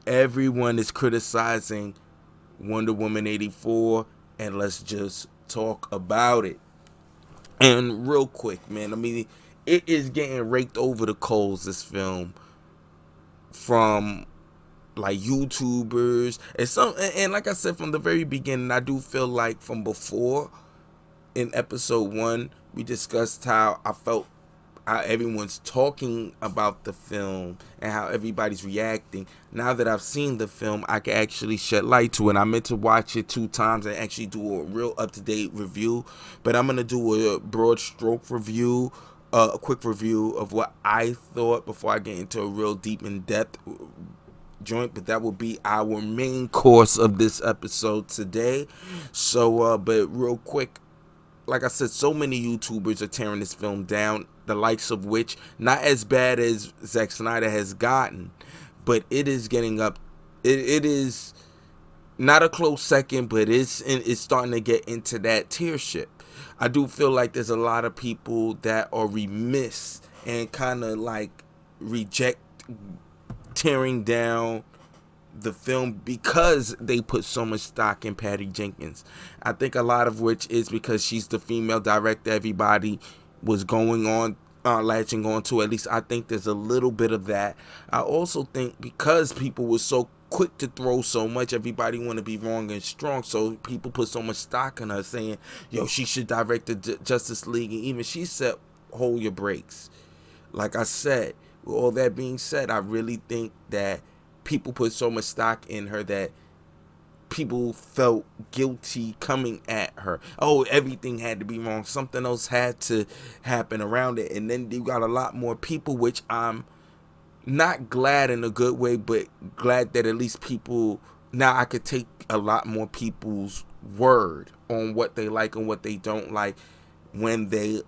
everyone is criticizing Wonder Woman 84, and let's just talk about it. And real quick, man, I mean, it is getting raked over the coals, this film, from like YouTubers and like I said from the very beginning, I do feel like from before in episode 1 we discussed how I felt how everyone's talking about the film and how everybody's reacting. Now that I've seen the film, I can actually shed light to it. I meant to watch it 2 times and actually do a real up-to-date review, but I'm gonna do a broad stroke review, a quick review of what I thought before I get into a real deep in-depth joint. But that will be our main course of this episode today. So but real quick, like I said, so many YouTubers are tearing this film down, the likes of which, not as bad as Zack Snyder has gotten, but it is getting up. It is not a close second, but it's starting to get into that tier ship. I do feel like there's a lot of people that are remiss and kind of like reject tearing down the film because they put so much stock in Patty Jenkins. I think a lot of which is because she's the female director everybody was going on, latching on to. At least I think there's a little bit of that. I also think because people were so quick to throw so much, everybody want to be wrong and strong, so people put so much stock in her, saying, yo, she should direct the Justice League, and even she said, hold your brakes. Like I said, with all that being said, I really think that people put so much stock in her that people felt guilty coming at her. Oh, everything had to be wrong. Something else had to happen around it. And then you got a lot more people, which I'm not glad in a good way, but glad that at least people, now I could take a lot more people's word on what they like and what they don't like when they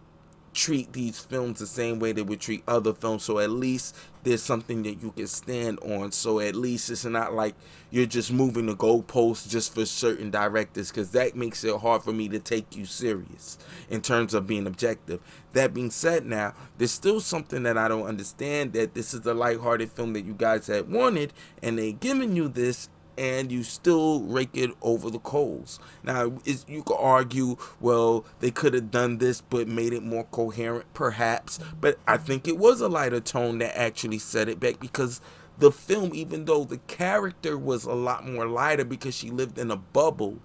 treat these films the same way they would treat other films. So at least there's something that you can stand on. So at least it's not like you're just moving the goalposts just for certain directors, because that makes it hard for me to take you serious in terms of being objective. That being said, now there's still something that I don't understand, that this is a lighthearted film that you guys had wanted, and they giving you this, and you still rake it over the coals. Now, you could argue, well, they could have done this but made it more coherent, perhaps. But I think it was a lighter tone that actually set it back, because the film, even though the character was a lot more lighter because she lived in a bubble,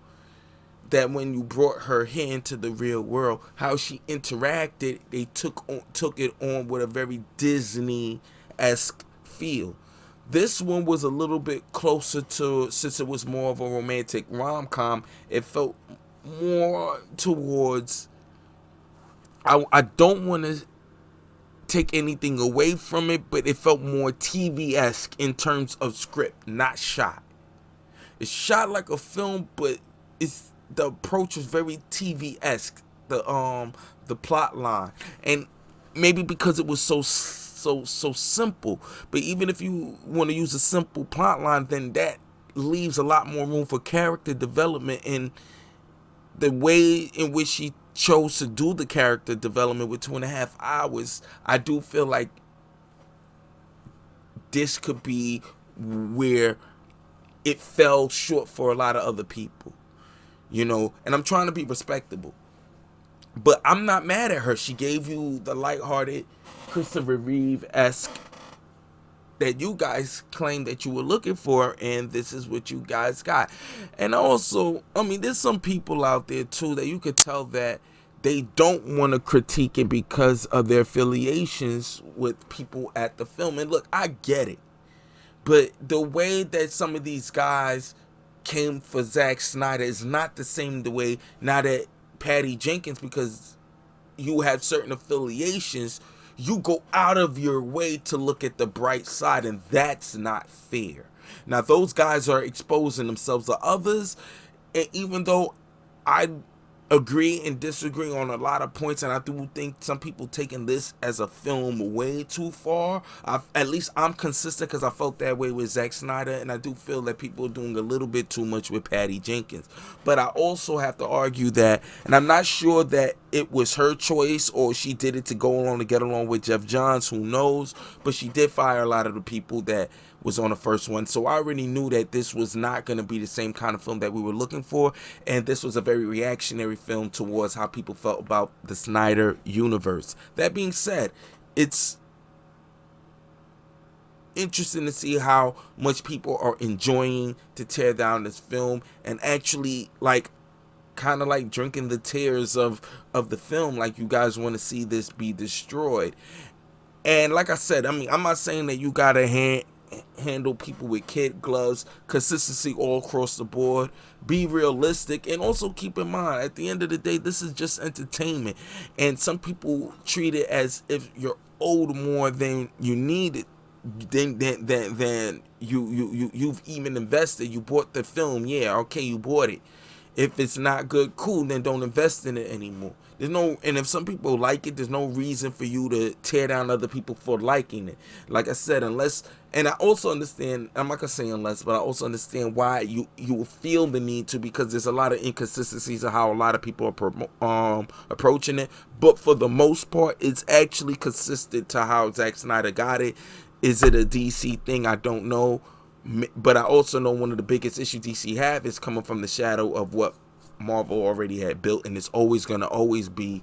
that when you brought her here into the real world, how she interacted, they took it on with a very Disney-esque feel. This one was a little bit closer to, since it was more of a romantic rom-com, it felt more towards, I don't want to take anything away from it, but it felt more TV-esque in terms of script, not shot. It's shot like a film, but the approach was very TV-esque, the plot line. And maybe because it was so simple. But even if you want to use a simple plot line, then that leaves a lot more room for character development. And the way in which she chose to do the character development with 2.5 hours, I do feel like this could be where it fell short for a lot of other people, you know. And I'm trying to be respectable, but I'm not mad at her. She gave you the lighthearted Christopher Reeve-esque that you guys claimed that you were looking for, and this is what you guys got. And also, I mean, there's some people out there too that you could tell that they don't want to critique it because of their affiliations with people at the film. And look, I get it, but the way that some of these guys came for Zack Snyder is not the same the way now that Patty Jenkins, because you have certain affiliations, you go out of your way to look at the bright side, and that's not fair. Now, those guys are exposing themselves to others, and even though I agree and disagree on a lot of points, and I do think some people taking this as a film way too far, at least I'm consistent because I felt that way with Zack Snyder, and I do feel that people are doing a little bit too much with Patty Jenkins. But I also have to argue that, and I'm not sure that it was her choice or she did it to go along to get along with Jeff Johns, who knows, but she did fire a lot of the people that was on the first one. So I already knew that this was not going to be the same kind of film that we were looking for. And this was a very reactionary film towards how people felt about the Snyder universe. That being said, it's interesting to see how much people are enjoying to tear down this film and actually like kind of like drinking the tears of the film. Like, you guys want to see this be destroyed. And like I said, I mean, I'm not saying that you gotta handle people with kid gloves. Consistency all across the board. Be realistic, and also keep in mind, at the end of the day, this is just entertainment. And some people treat it as if you're owed more than you need it. Then you've even invested. You bought the film, yeah, okay, you bought it. If it's not good, cool, then don't invest in it anymore. And if some people like it, there's no reason for you to tear down other people for liking it. Like I said, and I also understand, I'm not gonna say unless, but I also understand why you feel the need to, because there's a lot of inconsistencies of how a lot of people are approaching it. But for the most part, it's actually consistent to how Zack Snyder got it. Is it a DC thing? I don't know. But I also know one of the biggest issues DC have is coming from the shadow of what Marvel already had built, and it's always going to always be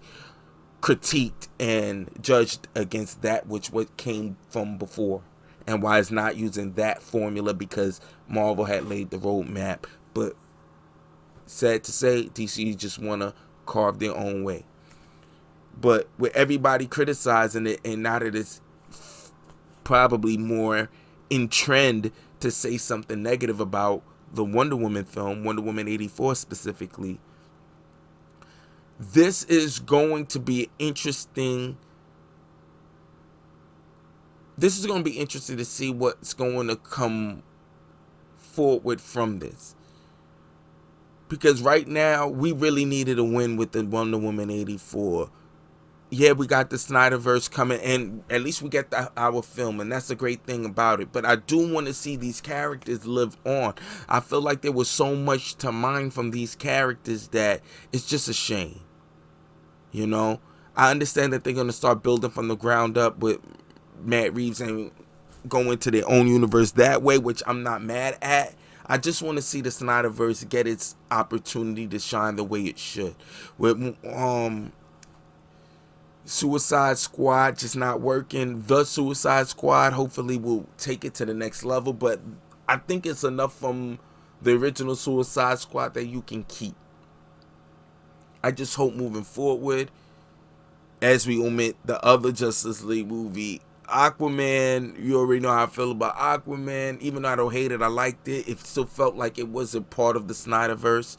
critiqued and judged against that which what came from before, and why it's not using that formula, because Marvel had laid the roadmap. But sad to say, DC just want to carve their own way. But with everybody criticizing it, and now that it's probably more in trend to say something negative about the Wonder Woman film, Wonder Woman 84 specifically, this is going to be interesting. This is going to be interesting to see what's going to come forward from this. Because right now, we really needed a win with the Wonder Woman 84. Yeah, we got the Snyderverse coming, and at least we get our film, and that's the great thing about it. But I do want to see these characters live on. I feel like there was so much to mine from these characters that it's just a shame. You know, I understand that they're going to start building from the ground up with Matt Reeves and go into their own universe that way, which I'm not mad at. I just want to see the Snyderverse get its opportunity to shine the way it should. With Suicide Squad just not working. The Suicide Squad hopefully will take it to the next level, but I think it's enough from the original Suicide Squad that you can keep. I just hope moving forward, as we omit the other Justice League movie, Aquaman, you already know how I feel about Aquaman. Even though I don't hate it, I liked it. It still felt like it wasn't part of the Snyderverse.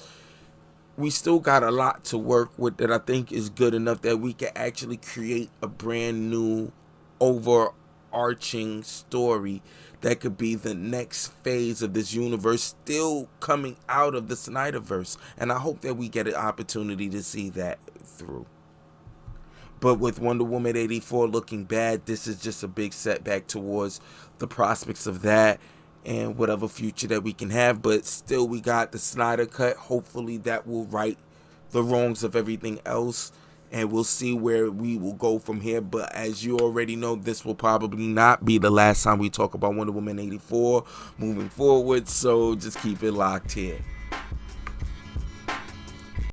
We still got a lot to work with that I think is good enough that we can actually create a brand new overarching story that could be the next phase of this universe, still coming out of the Snyderverse. And I hope that we get an opportunity to see that through. But with Wonder Woman 84 looking bad, this is just a big setback towards the prospects of that and whatever future that we can have. But still, we got the Snyder Cut. Hopefully that will right the wrongs of everything else, and we'll see where we will go from here. But as you already know, this will probably not be the last time we talk about Wonder Woman 84 moving forward, so just keep it locked here.